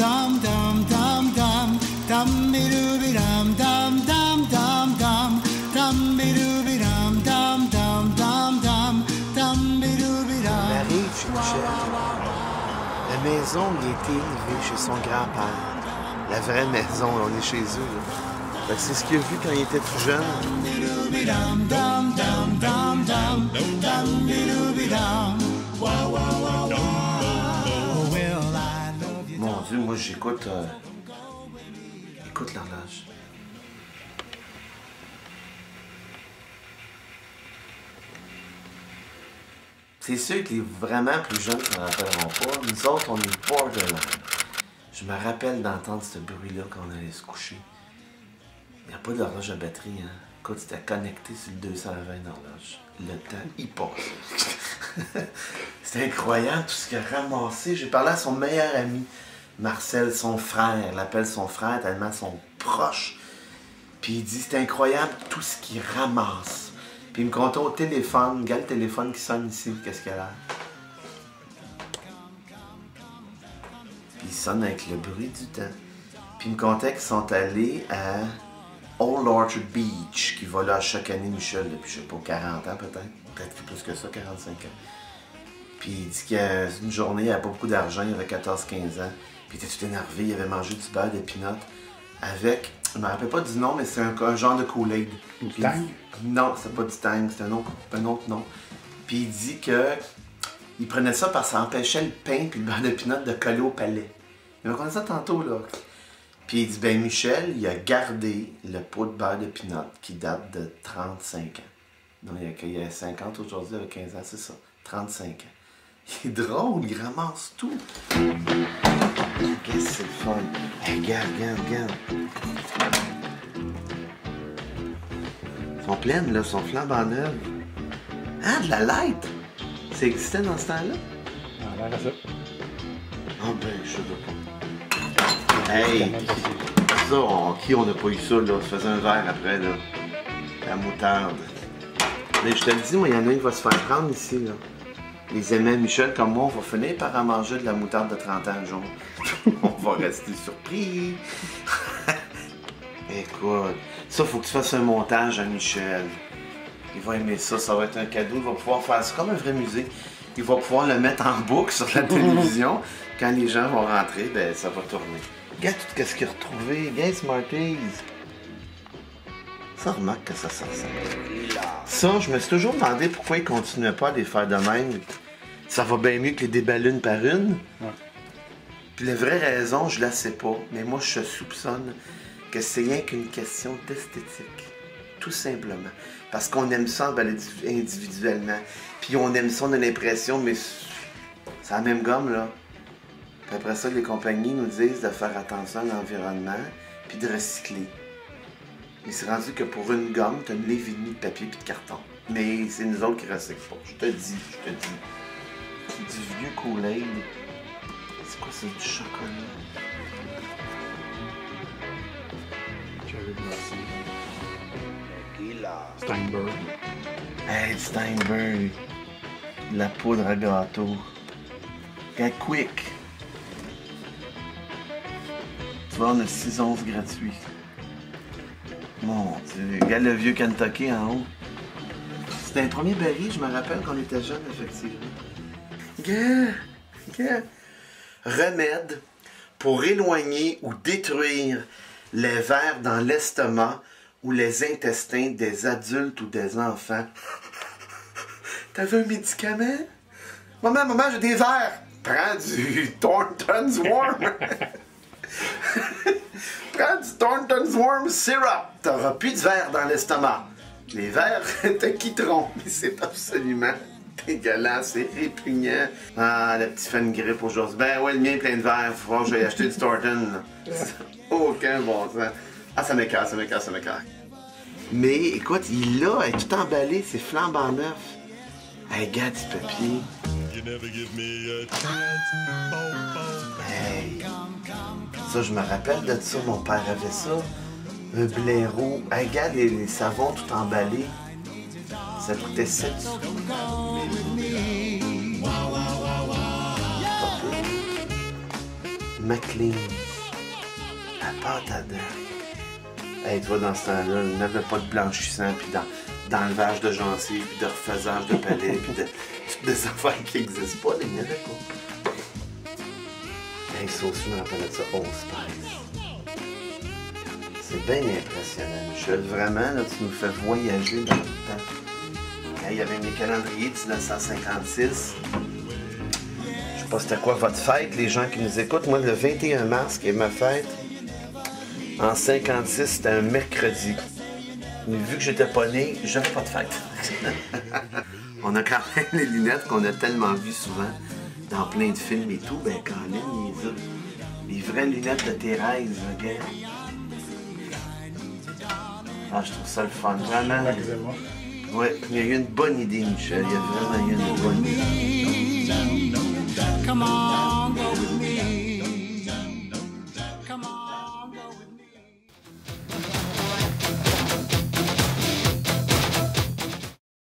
dum dum dum dum dum be dum dum dum dum dum dum be dum dum dum dum dum dum be dum. On arrive chez Michel. La maison où il a été élevé chez son grand-père. La vraie maison, on est chez eux. Là. Fait que c'est ce qu'il a vu quand il était tout jeune. Mon Dieu, moi j'écoute écoute l'horloge. C'est sûr que les vraiment plus jeunes s'en rappelleront pas. Nous autres, on est borderline. Je me rappelle d'entendre ce bruit-là quand on allait se coucher. Il n'y a pas d'horloge à batterie, hein. Écoute, c'était connecté sur le 220 d'horloge. Le temps, il passe. C'était incroyable tout ce qu'il a ramassé. J'ai parlé à son meilleur ami, Marcel, son frère. Il l'appelle son frère tellement ils sont proches. Puis il dit, c'est incroyable tout ce qu'il ramasse. Puis il me comptait au téléphone, regarde le téléphone qui sonne ici, qu'est-ce qu'il a l'air? Puis il sonne avec le bruit du temps. Puis il me contait qu'ils sont allés à Old Orchard Beach, qui va là chaque année, Michel, depuis, je sais pas, 40 ans peut-être plus que ça, 45 ans. Puis il dit qu'une journée, il n'avait pas beaucoup d'argent, il avait 14-15 ans. Puis il était tout énervé, il avait mangé du beurre d'épinote avec, je ne me rappelle pas du nom, mais c'est un genre de Kool-Aid. Du Tang? Non, c'est pas du Tang, c'est un autre nom. Puis il dit que il prenait ça parce que ça empêchait le pain puis le beurre d'épinote de coller au palais. Il m'a connu ça tantôt, là. Puis il dit, ben Michel, il a gardé le pot de beurre d'épinote qui date de 35 ans. Non, il y a 50 aujourd'hui, avec 15 ans, c'est ça. 35 ans. Il est drôle, il ramasse tout. Qu'est-ce que c'est le fun? Hey, regarde. Ils sont pleines, là, ils sont flambant neuves. Ah, de la light! Ça existait dans ce temps-là? Ah, là, ça. Ah ben, je sais pas. Hey! Ça, qui on n'a pas eu ça, là? Ça faisait un verre après, là. La moutarde. Mais je te le dis, moi, il y en a un qui va se faire prendre ici, là. Les aimants Michel, comme moi, on va finir par en manger de la moutarde de 30 ans, jour. On va rester surpris. Écoute, ça, faut que tu fasses un montage à Michel. Il va aimer ça, ça va être un cadeau. Il va pouvoir faire ça comme un vrai musée. Il va pouvoir le mettre en boucle sur la télévision. Quand les gens vont rentrer, ben ça va tourner. Regarde tout ce qu'il a retrouvé. Regarde Smarties. Ça, remarque que ça ressemble. Ça, je me suis toujours demandé pourquoi ils ne continuaient pas à les faire de même. Ça va bien mieux que les déballer une par une. Ouais. Puis la vraie raison, je la sais pas. Mais moi, je soupçonne que c'est rien qu'une question d'esthétique. Tout simplement. Parce qu'on aime ça emballer individuellement. Puis on aime ça, on a l'impression, mais c'est la même gomme, là. Puis après ça, les compagnies nous disent de faire attention à l'environnement, puis de recycler. Mais c'est rendu que pour une gomme, t'as une levée de papier puis de carton. Mais c'est nous autres qui recyclent pas. Je te dis. C'est du vieux Kool-Aid. C'est quoi, c'est du chocolat? Cherry Blossom. Steinberg. Hey, Steinberg. La poudre à gâteau. Regarde, Quick. Tu vois, on a 6 onces gratuits. Mon Dieu. Regarde le vieux Kentucky en haut. C'était un premier baril, je me rappelle quand on était jeunes, effectivement. Regarde. Remède pour éloigner ou détruire les vers dans l'estomac ou les intestins des adultes ou des enfants. T'avais un médicament? Maman, j'ai des vers! Prends du Thornton's Worm! Prends du Thornton's Worm Syrup! T'auras plus de vers dans l'estomac. Les vers te quitteront. Mais c'est absolument dégueulasse, c'est répugnant. Ah, le petit fait une grippe aujourd'hui. Ben ouais, le mien est plein de verres. Faut voir que j'ai acheté du Thornton. Aucun bon sens. Ah, ça m'écoeure. Mais écoute, il l'a, elle est tout emballé, c'est flambant neuf. Hey, regarde ce papier. Hey. Ça, je me rappelle de ça, mon père avait ça. Un blaireau. Hey, regarde les savons tout emballés. Ça coûtait 7 sous. McLean. La pâte à dents. Hey, tu vois, dans ce temps-là, il n'avait pas de blanchissant, puis d'enlevage de gencives, puis de refaisage de palais, puis de toutes des affaires qui n'existent pas, il n'y avait pas. Hey, ça aussi, je me rappelle de ça, Old Spice. C'est bien impressionnant, Michel. Vraiment, là, tu nous fais voyager dans le temps. Hey, il y avait mes calendriers de 1956. Je sais pas c'était quoi votre fête, les gens qui nous écoutent. Moi, le 21 mars, qui est ma fête, en 56, c'était un mercredi. Mais vu que j'étais pas né, j'avais pas de fête. On a quand même les lunettes qu'on a tellement vues souvent dans plein de films et tout. Ben, quand même, les vraies lunettes de Thérèse, regarde. Ah, je trouve ça le fun, vraiment. Oui, il y a eu une bonne idée, Michel. Il y a vraiment eu une bonne idée. Come on.